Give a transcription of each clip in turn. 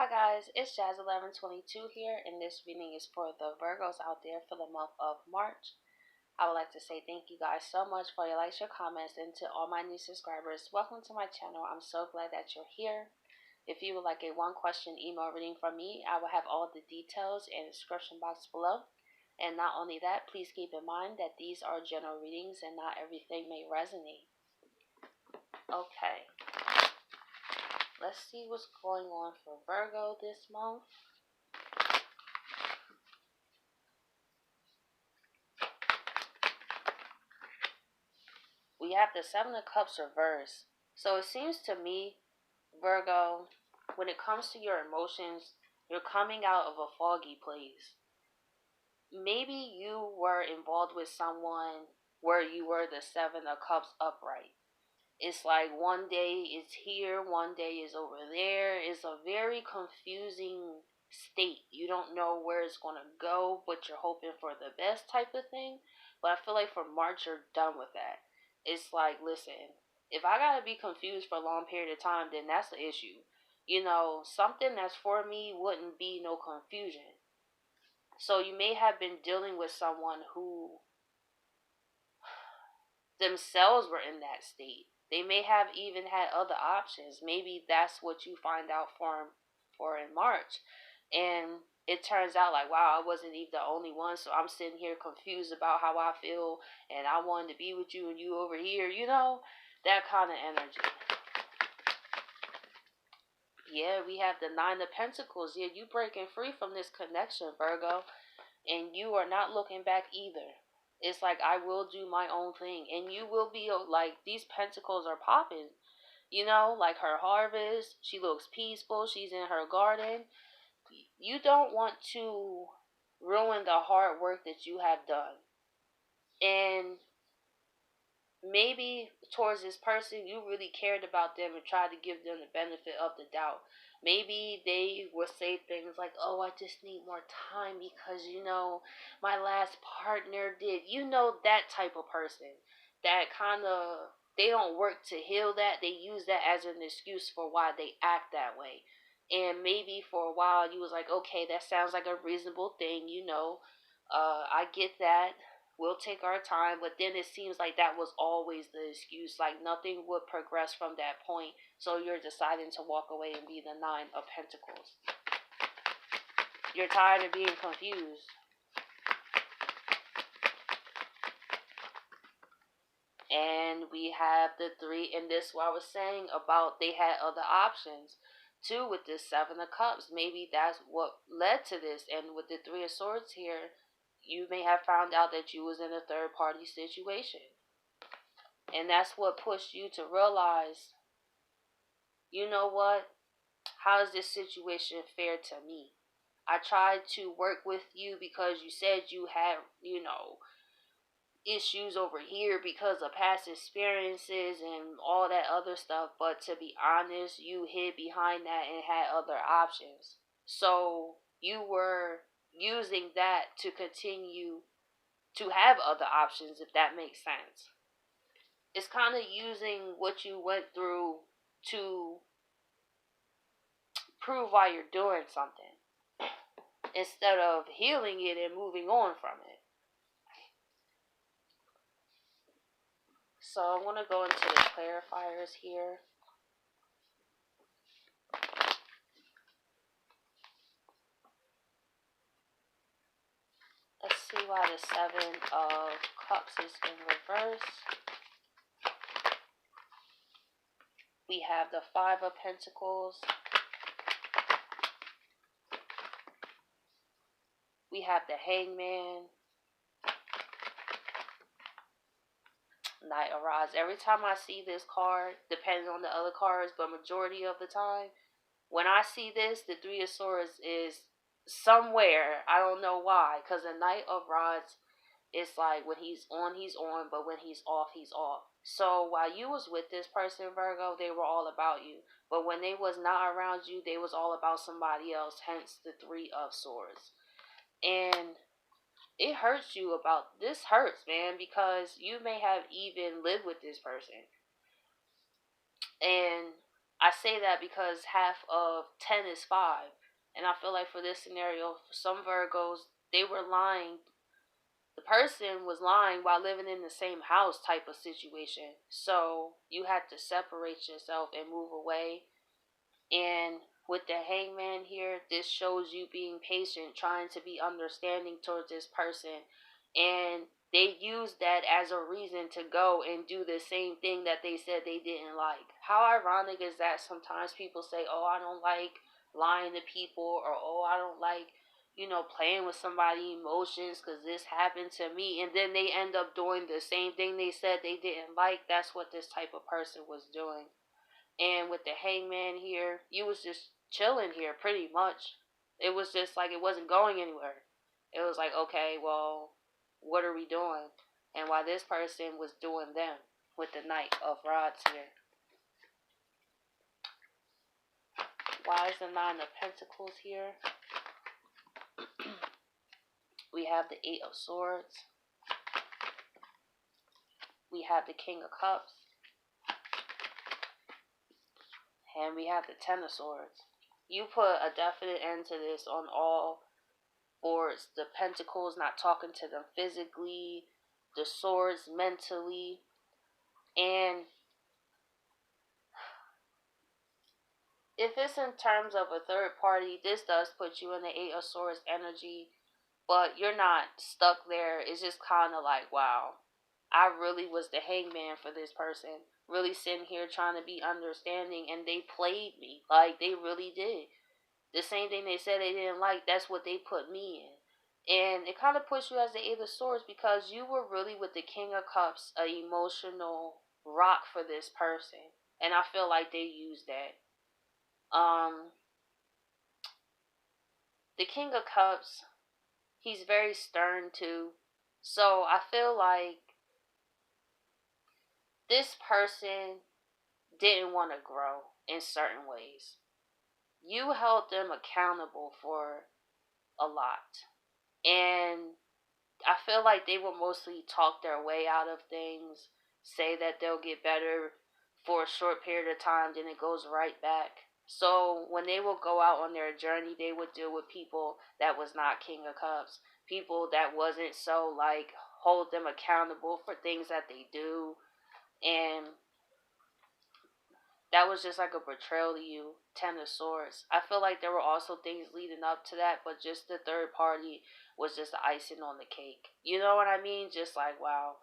Hi guys, it's Jazz1122 here, and this reading is for the Virgos out there for the month of March. I would like to say thank you guys so much for your likes, your comments, and to all my new subscribers. Welcome to my channel. I'm so glad that you're here. If you would like a one-question email reading from me, I will have all the details in the description box below. And not only that, please keep in mind that these are general readings and not everything may resonate. Okay. Let's see what's going on for Virgo this month. We have the Seven of Cups reversed. So it seems to me, Virgo, when it comes to your emotions, you're coming out of a foggy place. Maybe you were involved with someone where you were the Seven of Cups upright. It's like one day it's here, one day is over there. It's a very confusing state. You don't know where it's going to go, but you're hoping for the best type of thing. But I feel like for March, you're done with that. It's like, listen, if I got to be confused for a long period of time, then that's the issue. You know, something that's for me wouldn't be no confusion. So you may have been dealing with someone who themselves were in that state. They may have even had other options. Maybe that's what you find out for in March. And it turns out like, wow, I wasn't even the only one. So I'm sitting here confused about how I feel, and I wanted to be with you and you over here, that kind of energy. Yeah, we have the Nine of Pentacles. Yeah, you breaking free from this connection, Virgo. And you are not looking back either. It's like, I will do my own thing. And you will be like, these pentacles are popping. Like her harvest. She looks peaceful. She's in her garden. You don't want to ruin the hard work that you have done. And maybe towards this person, you really cared about them and tried to give them the benefit of the doubt. Maybe they will say things like, oh, I just need more time because, my last partner did. That type of person. That kind of, they don't work to heal that. They use that as an excuse for why they act that way. And maybe for a while you was like, okay, that sounds like a reasonable thing, I get that. We'll take our time, but then it seems like that was always the excuse. Like nothing would progress from that point, so you're deciding to walk away and be the Nine of Pentacles. You're tired of being confused. And we have the Three, and this is what I was saying about they had other options too with this Seven of Cups. Maybe that's what led to this. And with the Three of Swords here, you may have found out that you was in a third party situation. And that's what pushed you to realize, you know what? How is this situation fair to me? I tried to work with you because you said you had, issues over here because of past experiences and all that other stuff. But to be honest, you hid behind that and had other options. So you were using that to continue to have other options, if that makes sense. It's kind of using what you went through to prove why you're doing something instead of healing it and moving on from it. So I want to go into the clarifiers here. Let's see why the Seven of Cups is in reverse. We have the Five of Pentacles. We have the Hangman. Knight of Rods. Every time I see this card, depending on the other cards, but majority of the time, when I see this, the Three of Swords is somewhere. I don't know why. Because the Knight of Rods, it's like when he's on, but when he's off, he's off. So while you was with this person, Virgo, they were all about you. But when they was not around you, they was all about somebody else. Hence the Three of Swords. And it hurts you about, this hurts, man, because you may have even lived with this person. And I say that because half of 10 is 5. And I feel like for this scenario, for some Virgos, they were lying. The person was lying while living in the same house type of situation. So you had to separate yourself and move away. And with the hangman here, this shows you being patient, trying to be understanding towards this person. And they used that as a reason to go and do the same thing that they said they didn't like. How ironic is that? Sometimes people say, oh, I don't like lying to people, or oh, I don't like, playing with somebody's emotions because this happened to me. And then they end up doing the same thing they said they didn't like. That's what this type of person was doing. And with the hangman here, you was just chilling here pretty much. It was just like it wasn't going anywhere. It was like, okay, well, what are we doing? And while this person was doing them with the Knight of Rods here. Why is the Nine of Pentacles here? We have the Eight of Swords. We have the King of Cups. And we have the Ten of Swords. You put a definite end to this on all boards. The Pentacles, not talking to them physically. The Swords, mentally. And if it's in terms of a third party, this does put you in the Eight of Swords energy. But you're not stuck there. It's just kind of like, wow, I really was the hangman for this person. Really sitting here trying to be understanding, and they played me. Like, they really did. The same thing they said they didn't like, that's what they put me in. And it kind of puts you as the Eight of Swords because you were really with the King of Cups, an emotional rock for this person. And I feel like they used that. The King of Cups, he's very stern too. So I feel like this person didn't want to grow in certain ways. You held them accountable for a lot. And I feel like they will mostly talk their way out of things, say that they'll get better for a short period of time, then it goes right back. So when they will go out on their journey, they would deal with people that was not King of Cups, people that wasn't so like hold them accountable for things that they do, and that was just like a betrayal to you. Ten of Swords. I feel like there were also things leading up to that, but just the third party was just the icing on the cake. You know what I mean? Just like, wow.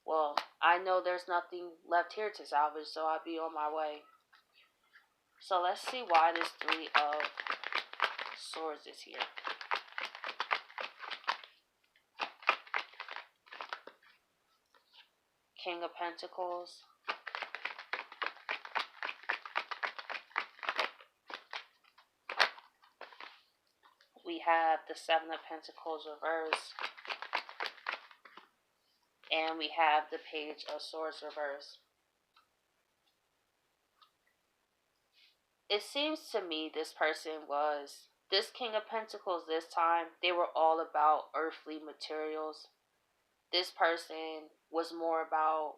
Well, I know there's nothing left here to salvage, so I'll be on my way. So let's see why this Three of Swords is here. King of Pentacles. We have the Seven of Pentacles reversed. And we have the Page of Swords reversed. It seems to me this King of Pentacles this time, they were all about earthly materials. This person was more about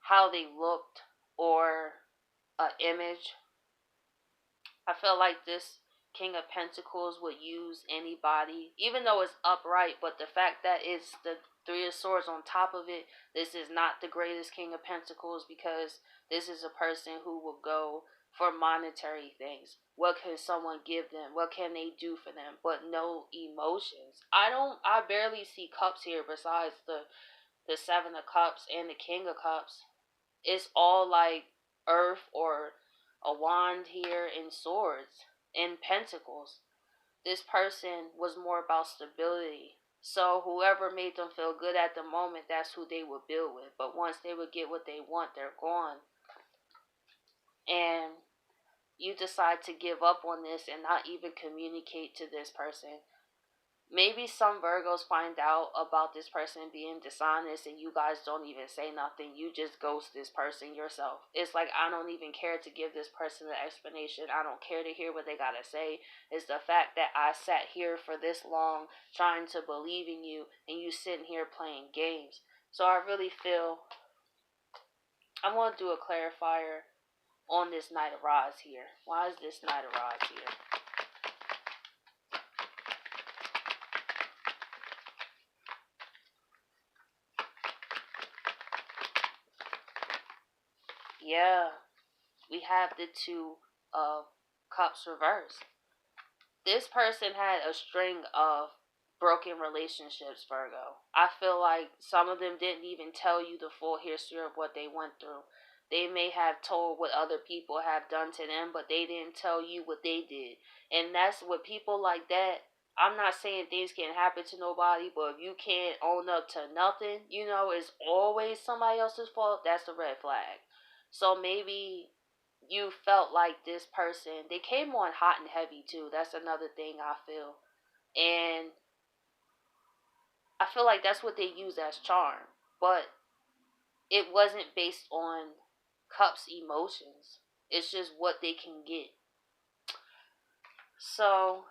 how they looked or an image. I feel like this King of Pentacles would use anybody, even though it's upright, but the fact that it's the Three of Swords on top of it, this is not the greatest King of Pentacles because this is a person who will go for monetary things. What can someone give them? What can they do for them? But no emotions. I barely see cups here besides the Seven of Cups and the King of Cups. It's all like earth or a wand here and swords and pentacles. This person was more about stability. So whoever made them feel good at the moment, that's who they would build with. But once they would get what they want, they're gone. And you decide to give up on this and not even communicate to this person. Maybe some Virgos find out about this person being dishonest and you guys don't even say nothing. You just ghost this person yourself. It's like, I don't even care to give this person an explanation. I don't care to hear what they gotta say. It's the fact that I sat here for this long trying to believe in you and you sitting here playing games. So I really feel, I'm going to do a clarifier on this Knight of Rods here? Why is this Knight of Rods here? Yeah, we have the Two of Cups reversed. This person had a string of broken relationships, Virgo. I feel like some of them didn't even tell you the full history of what they went through. They may have told what other people have done to them, but they didn't tell you what they did. And that's what people like that. I'm not saying things can't happen to nobody, but if you can't own up to nothing, it's always somebody else's fault, that's a red flag. So maybe you felt like this person, they came on hot and heavy too. That's another thing I feel. And I feel like that's what they use as charm. But it wasn't based on Cup's emotions. It's just what they can get. So,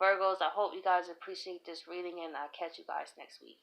Virgos, I hope you guys appreciate this reading, and I'll catch you guys next week.